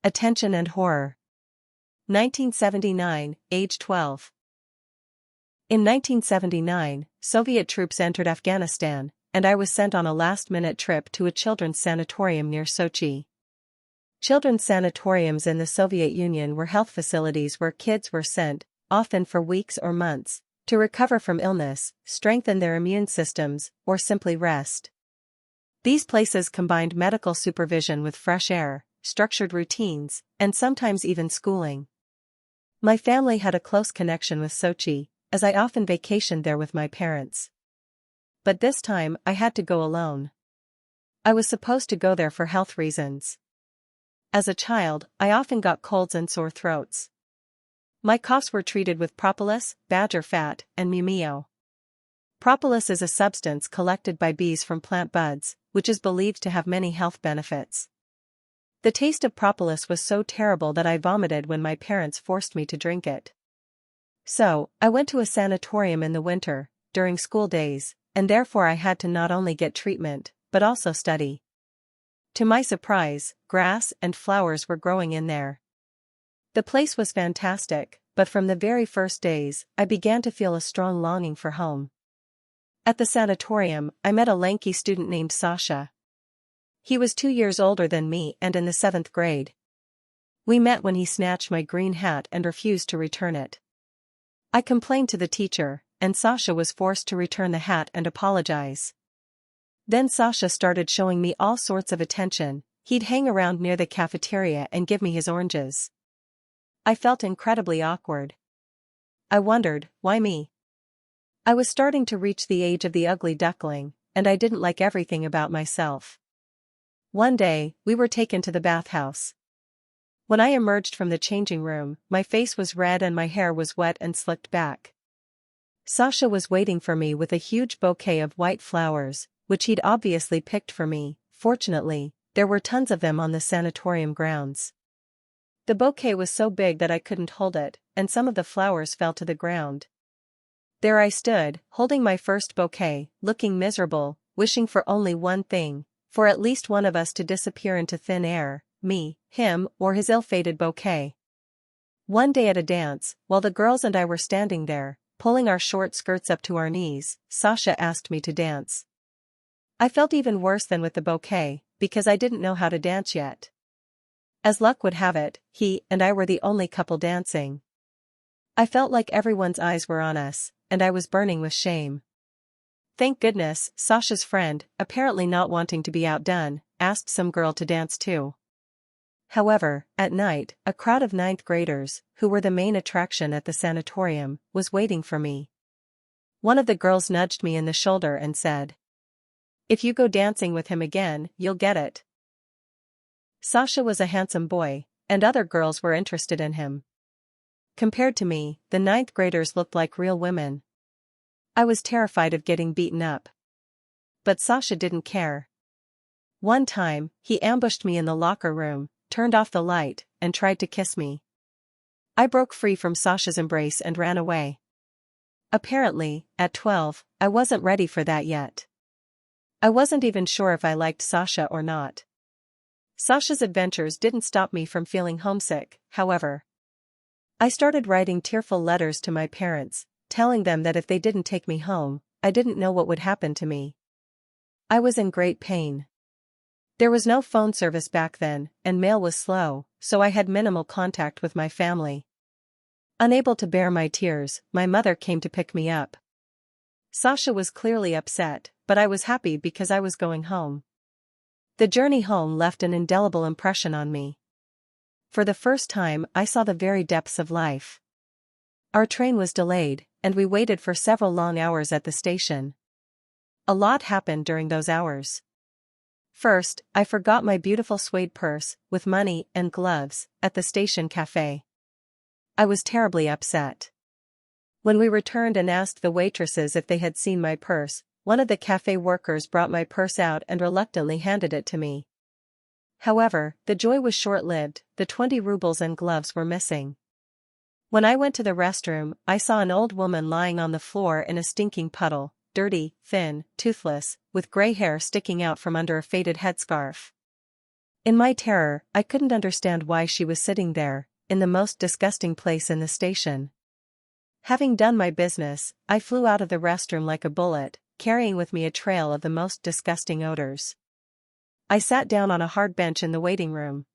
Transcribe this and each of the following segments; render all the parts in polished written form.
attention and horror. 1979, age 12. In 1979, Soviet troops entered Afghanistan, and I was sent on a last-minute trip to a children's sanatorium near Sochi. Children's sanatoriums in the Soviet Union were health facilities where kids were sent, often for weeks or months, to recover from illness, strengthen their immune systems, or simply rest. These places combined medical supervision with fresh air, structured routines, and sometimes even schooling. My family had a close connection with Sochi, as I often vacationed there with my parents. But this time I had to go alone. I was supposed to go there for health reasons. As a child, I often got colds and sore throats. My coughs were treated with propolis, badger fat, and mumio. Propolis is a substance collected by bees from plant buds, which is believed to have many health benefits. The taste of propolis was so terrible that I vomited when my parents forced me to drink it. So, I went to a sanatorium in the winter, during school days, and therefore I had to not only get treatment, but also study. To my surprise, grass and flowers were growing in there. The place was fantastic, but from the very first days, I began to feel a strong longing for home. At the sanatorium, I met a lanky student named Sasha. He was 2 years older than me and in the 7th grade. We met when he snatched my green hat and refused to return it. I complained to the teacher, and Sasha was forced to return the hat and apologize. Then Sasha started showing me all sorts of attention. He'd hang around near the cafeteria and give me his oranges. I felt incredibly awkward. I wondered, why me? I was starting to reach the age of the ugly duckling, and I didn't like everything about myself. One day, we were taken to the bathhouse. When I emerged from the changing room, my face was red and my hair was wet and slicked back. Sasha was waiting for me with a huge bouquet of white flowers, which he'd obviously picked for me. Fortunately, there were tons of them on the sanatorium grounds. The bouquet was so big that I couldn't hold it, and some of the flowers fell to the ground. There I stood, holding my first bouquet, looking miserable, wishing for only one thing, for at least one of us to disappear into thin air, me, him, or his ill-fated bouquet. One day at a dance, while the girls and I were standing there, pulling our short skirts up to our knees, Sasha asked me to dance. I felt even worse than with the bouquet, because I didn't know how to dance yet. As luck would have it, he and I were the only couple dancing. I felt like everyone's eyes were on us, and I was burning with shame. Thank goodness, Sasha's friend, apparently not wanting to be outdone, asked some girl to dance too. However, at night, a crowd of 9th graders, who were the main attraction at the sanatorium, was waiting for me. One of the girls nudged me in the shoulder and said, "If you go dancing with him again, you'll get it." Sasha was a handsome boy, and other girls were interested in him. Compared to me, the 9th graders looked like real women. I was terrified of getting beaten up. But Sasha didn't care. One time, he ambushed me in the locker room, turned off the light, and tried to kiss me. I broke free from Sasha's embrace and ran away. Apparently, at 12, I wasn't ready for that yet. I wasn't even sure if I liked Sasha or not. Sasha's adventures didn't stop me from feeling homesick, however. I started writing tearful letters to my parents, telling them that if they didn't take me home, I didn't know what would happen to me. I was in great pain. There was no phone service back then, and mail was slow, so I had minimal contact with my family. Unable to bear my tears, my mother came to pick me up. Sasha was clearly upset, but I was happy because I was going home. The journey home left an indelible impression on me. For the first time, I saw the very depths of life. Our train was delayed, and we waited for several long hours at the station. A lot happened during those hours. First, I forgot my beautiful suede purse, with money and gloves, at the station cafe. I was terribly upset. When we returned and asked the waitresses if they had seen my purse, one of the cafe workers brought my purse out and reluctantly handed it to me. However, the joy was short-lived. The 20 rubles and gloves were missing. When I went to the restroom, I saw an old woman lying on the floor in a stinking puddle, dirty, thin, toothless, with gray hair sticking out from under a faded headscarf. In my terror, I couldn't understand why she was sitting there, in the most disgusting place in the station. Having done my business, I flew out of the restroom like a bullet, carrying with me a trail of the most disgusting odors. I sat down on a hard bench in the waiting room.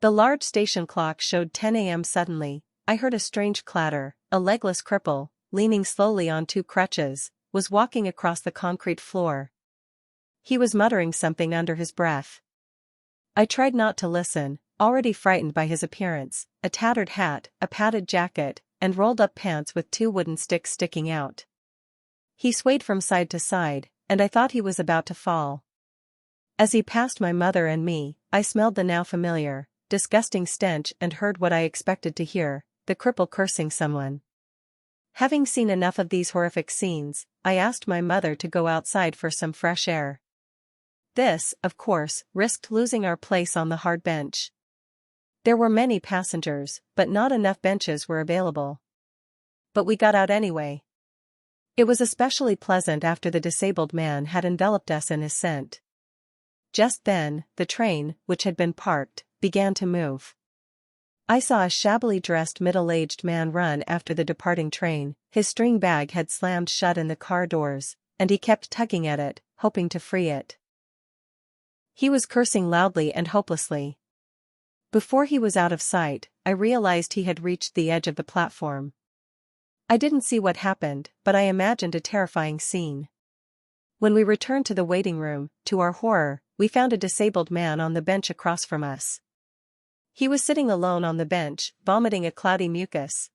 The large station clock showed 10 a.m. Suddenly, I heard a strange clatter. A legless cripple, leaning slowly on two crutches, was walking across the concrete floor. He was muttering something under his breath. I tried not to listen, already frightened by his appearance: a tattered hat, a padded jacket, and rolled-up pants with two wooden sticks sticking out. He swayed from side to side, and I thought he was about to fall. As he passed my mother and me, I smelled the now familiar, disgusting stench and heard what I expected to hear: the cripple cursing someone. Having seen enough of these horrific scenes, I asked my mother to go outside for some fresh air. This, of course, risked losing our place on the hard bench. There were many passengers, but not enough benches were available. But we got out anyway. It was especially pleasant after the disabled man had enveloped us in his scent. Just then, the train, which had been parked, began to move. I saw a shabbily dressed middle-aged man run after the departing train. His string bag had slammed shut in the car doors, and he kept tugging at it, hoping to free it. He was cursing loudly and hopelessly. Before he was out of sight, I realized he had reached the edge of the platform. I didn't see what happened, but I imagined a terrifying scene. When we returned to the waiting room, to our horror, we found a disabled man on the bench across from us. He was sitting alone on the bench, vomiting a cloudy mucus.